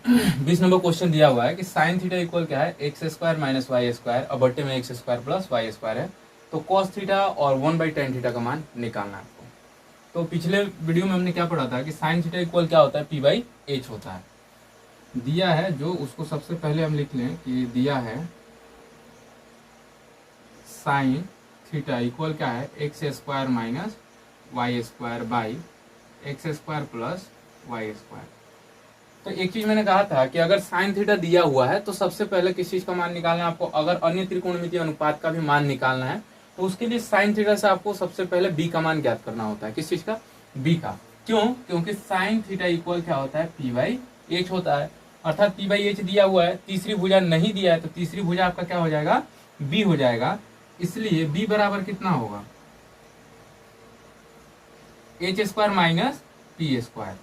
20 number question दिया हुआ है कि साइन थीटा इक्वल क्या है, x square minus Y square और बट्टे में x square plus Y square है। तो कॉस थीटा और 1/tan थीटा का मान निकालना है आपको। तो पिछले वीडियो में हमने क्या पढ़ा था कि साइन थीटा इक्वल क्या होता है, p/h होता है। दिया है जो, उसको सबसे पहले हम लिख लें कि दिया है साइन थीटा इक्वल क्या है, x square minus Y square by x square plus Y square. तो एक चीज मैंने कहा था कि अगर साइन थीटा दिया हुआ है तो सबसे पहले किस चीज का मान निकालना है आपको, अगर अन्य त्रिकोणमितीय अनुपात का भी मान निकालना है तो उसके लिए साइन थीटा से आपको सबसे पहले बी का मान ज्ञात करना होता है। किस चीज का, बी का। क्यों, क्योंकि साइन थीटा इक्वल क्या होता है, p/h होता है। अर्थात p/h दिया हुआ है, तीसरी भुजा नहीं दिया है तो तीसरी भुजा आपका क्या हो जाएगा, बी हो जाएगा। इसलिए बी बराबर कितना होगा, H square minus P square.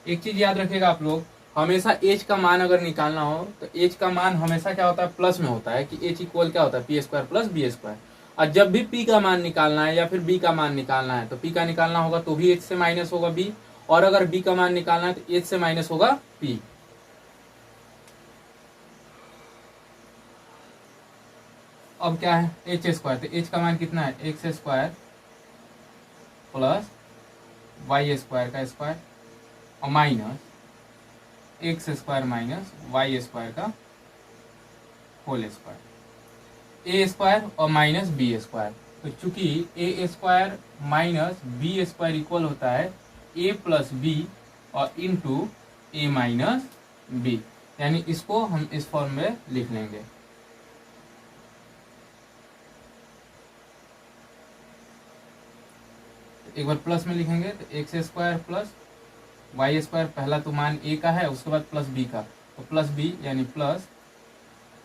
एक चीज याद रखिएगा आप लोग, हमेशा h का मान अगर निकालना हो तो h का मान हमेशा क्या होता है, प्लस में होता है कि h इक्वल क्या होता है, p square plus b square. और जब भी p का मान निकालना है या फिर b का मान निकालना है तो p का निकालना होगा तो भी h से माइनस होगा b, और अगर b का मान निकालना है तो h से माइनस होगा p। अब क्या है, एच स्क्वायर, तो h का मान कितना है, x square plus Y square का स्क्वायर और minus X square minus Y square का होल स्क्वायर, ए स्क्वायर और माइनस बी स्क्वायर। तो चूंकि A square minus B square equal होता है ए प्लस बी और इंटू ए माइनस बी, यानी इसको हम इस फॉर्म में लिख लेंगे। एक बार प्लस में लिखेंगे तो x square plus Y square, पहला तो मान ए का है, उसके बाद प्लस बी का, तो प्लस बी यानी plus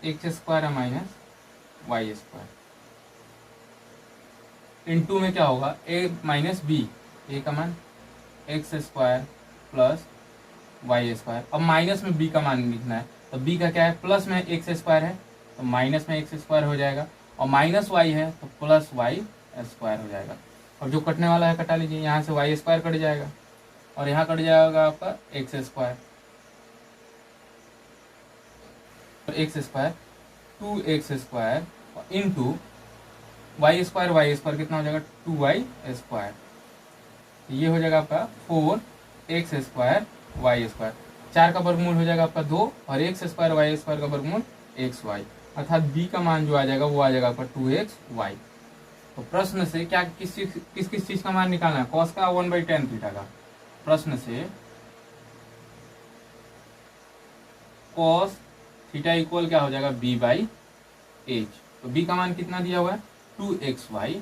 x square minus Y square. Into में क्या होगा, ए माइनस बी, ए का मान x square plus Y square. अब माइनस में बी का मान लिखना है तो बी का क्या है, प्लस में एक्स स्क्वायर है तो माइनस में एक्स स्क्वायर हो जाएगा, और माइनस वाई है तो प्लस वाई स्क्वायर हो जाएगा। अब जो कटने वाला है कटा लीजिए, यहाँ से वाई स्क्वायर कट जाएगा और यहाँ कट जाएगा आपका x square, x square 2x square into y square कितना हो जाएगा, 2y स्क्वायर। ये हो जाएगा आपका 4x स्क्वायर वाई स्क्वायर। 4 का वर्गमूल हो जाएगा आपका 2 और x स्क्वायर वाई स्क्वायर का वर्गमूल xy, अर्थात b का मान जो आ जाएगा वो आ जाएगा आपका 2xy। तो प्रश्न से क्या किस चीज का मान निकालना है, cos का 1/tan थीटा का। प्रश्न से cos थीटा इक्वल क्या हो जाएगा, b/h। तो b का मान कितना दिया हुआ है, 2xy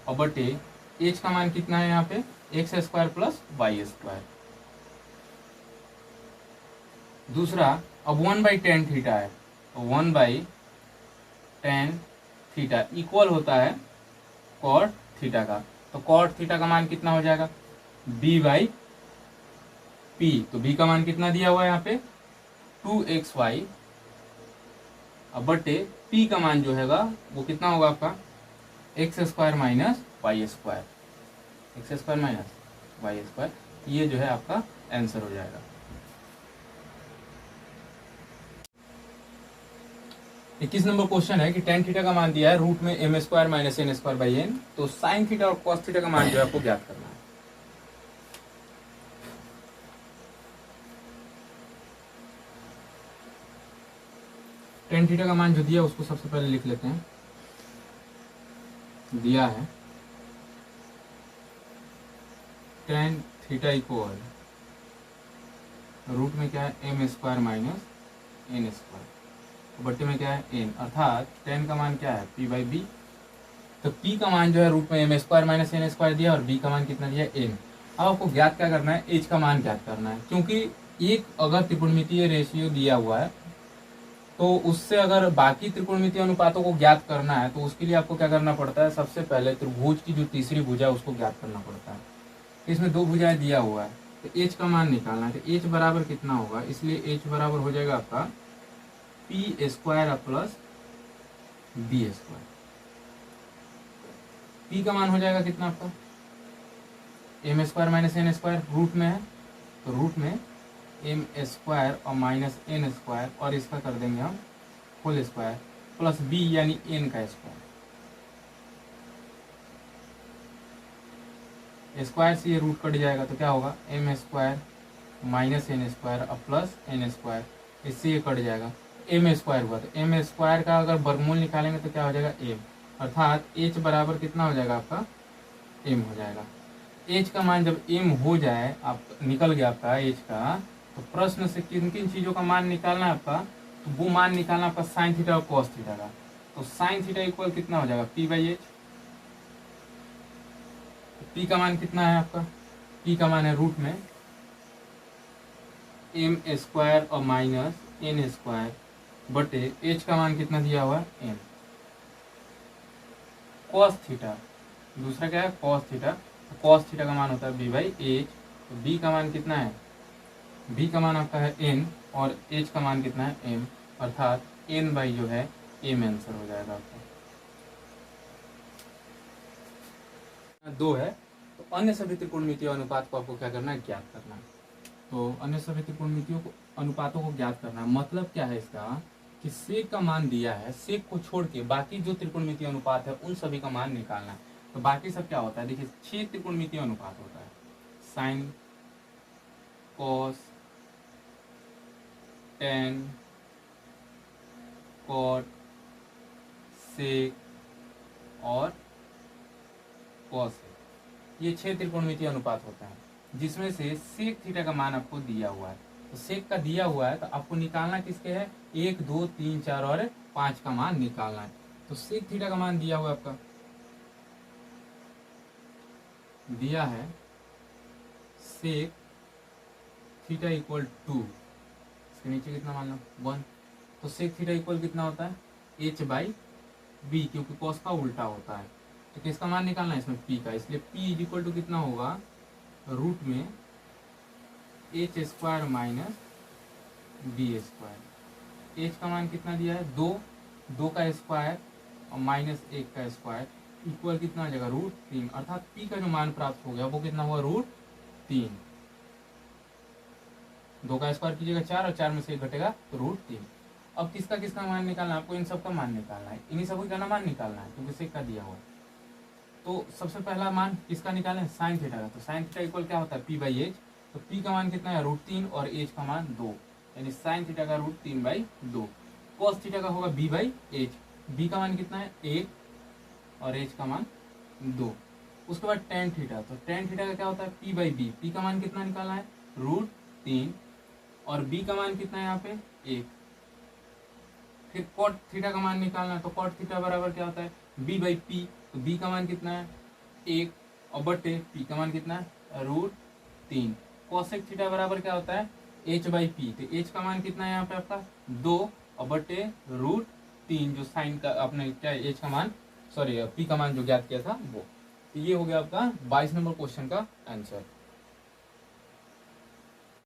और बटे h का मान कितना है यहाँ पे, x square plus Y square. दूसरा, अब 1/tan थीटा है तो 1/tan थीटा इक्वल होता है cot थीटा का। तो cot थीटा का मान कितना हो जाएगा, b/p। तो b का मान कितना दिया हुआ है यहाँ पे, 2xy अब बटे p का मान जो हैगा वो कितना होगा आपका, x square minus Y square, x square minus Y square. ये जो है आपका आंसर हो जाएगा। 21 नंबर क्वेश्चन है कि tan थीटा का मान दिया है रूट में m square minus n square by n। तो साइन थीटा और cos थीटा का मान जो है आपको ज्ञात करना है। tan थीटा का मान जो दिया उसको सबसे पहले लिख लेते हैं। दिया है tan थीटा इक्वल रूट में क्या है, m square minus n square, बट्टे में क्या है n, अर्थात tan का मान क्या है, p/b। तो p का मान जो है रूट में m square minus n square दिया और b का मान कितना दिया, n। अब आपको ज्ञात क्या करना है, h का मान ज्ञात करना है। क्योंकि एक अगर त्रिकोणमितीय रेशियो दिया हुआ है तो उससे अगर बाकी त्रिकोणमितीय अनुपातों को ज्ञात करना है तो उसके लिए आपको क्या करना पड़ता है, सबसे पहले त्रिभुज की जो तीसरी भुजा है उसको ज्ञात करना पड़ता है। इसमें 2 भुजाएं दिया हुआ है तो h का मान निकालना है। तो h बराबर कितना होगा, इसलिए h बराबर हो जाएगा आपका p square plus b square. p का मान हो जाएगा कितना आपका m square minus n square root में है, तो रूट में एम स्क्वायर और माइनस एन स्क्वायर और इसका कर देंगे हम होल स्क्वायर प्लस बी यानी एन का स्क्वायर से ये रूट कट जाएगा तो क्या होगा m square minus n square और प्लस एन स्क्वायर, इससे ये कट जाएगा। एम स्क्वायर हुआ तो एम स्क्वायर का अगर वर्गमूल निकालेंगे तो क्या हो जाएगा एम, अर्थात एच बराबर कितना हो जाएगा आपका एम हो जाएगा। एच का मान जब एम हो जाए, आप निकल गया आपका एच का, तो प्रश्न से किन किन चीजों का मान निकालना है आपका, तो वो मान निकालना आपका साइन थीटा और कॉस थीटा का। तो साइन थीटा इक्वल कितना हो जाएगा पी बाई एच। पी का मान कितना है आपका, पी का मान है रूट में एम स्क्वायर और माइनस एन स्क्वायर बटे एच का मान कितना दिया हुआ है एम। कॉस थीटा दूसरा क्या है कॉस थीटा, कॉस थीटा का मान होता है बी बाई एच। तो बी का मान कितना है, बी का मान आपका है एन और एच का मान कितना है एम, अर्थात एन बाई जो है एम आंसर हो जाएगा आपका। दो है तो अन्य सभी त्रिकोणमितीय अनुपात को आपको क्या करना है ज्ञात करना है। तो अन्य सभी त्रिकोणमितियों को अनुपातों को ज्ञात करना है, मतलब क्या है इसका कि सेक का मान दिया है, सेक को छोड़ के बाकी जो त्रिकोणमितीय अनुपात है उन सभी का मान निकालना है। तो बाकी सब क्या होता है, देखिए 6 त्रिकोणमितीय अनुपात होता है, sine cos tan cot sec और कॉस, ये 6 त्रिकोणमितीय अनुपात होता है, जिसमें से सेक थीटा का मान आपको दिया हुआ है। तो सेक का दिया हुआ है तो आपको निकालना किसके है 1 2 3 4 और 5 का मान निकालना है। तो सेक थीटा का मान दिया हुआ है आपका, दिया है सेक थीटा इक्वल 2, इसके नीचे कितना मान लो 1। तो सेक थीटा इक्वल कितना होता है एच बाई बी, क्योंकि कॉस का उल्टा होता है। तो किसका मान निकालना है इसमें पी का, इसलिए पी इज इक्वल टू कितना होगा रूट में h square minus B square. H का मान कितना दिया है 2, 2 का स्क्वायर और माइनस 1 का स्क्वायर इक्वल कितना आ जाएगा रूट 3, अर्थात पी का जो मान प्राप्त हो गया वो कितना हुआ रूट 3। 2 का स्क्वायर कीजिएगा 4 और 4 में से 1 घटेगा तो रूट 3। अब किसका किसका मान निकालना है आपको, इन सब का मान निकालना है, इन्हीं सभी का ना मान निकालना है क्योंकि सेक का दिया हुआ है। तो सबसे पहला मान किसका निकालें साइन थीटा का। तो साइन थीटा इक्वल क्या होता है पी बाई एच। तो पी का मान कितना है रूट 3 और एच का मान 2, यानी साइन थीटा का रूट 3 बाई 2। कॉस थीटा का होगा बी बाई एच, बी का मान कितना है 1 और एच का मान 2। उसके बाद टेन थीटा, तो टेन थीटा का क्या होता है पी बाई बी, पी का मान कितना निकालना है रूट 3 और बी का मान कितना है यहाँ पे 1। फिर कॉट थीटा का मान निकालना है, तो कॉट थीटा बराबर क्या होता है बी बाई पी, तो बी का मान कितना है 1 और बटे पी का मान कितना है रूट 3। कोसेक थीटा बराबर क्या होता है एच बाई पी, तो एच का मान कितना है यहाँ पे आपका 2 और बटे रूट 3, जो साइन का आपने क्या एच का मान सॉरी पी का मान जो ज्ञात किया था वो। तो ये हो गया आपका 22 नंबर क्वेश्चन का आंसर।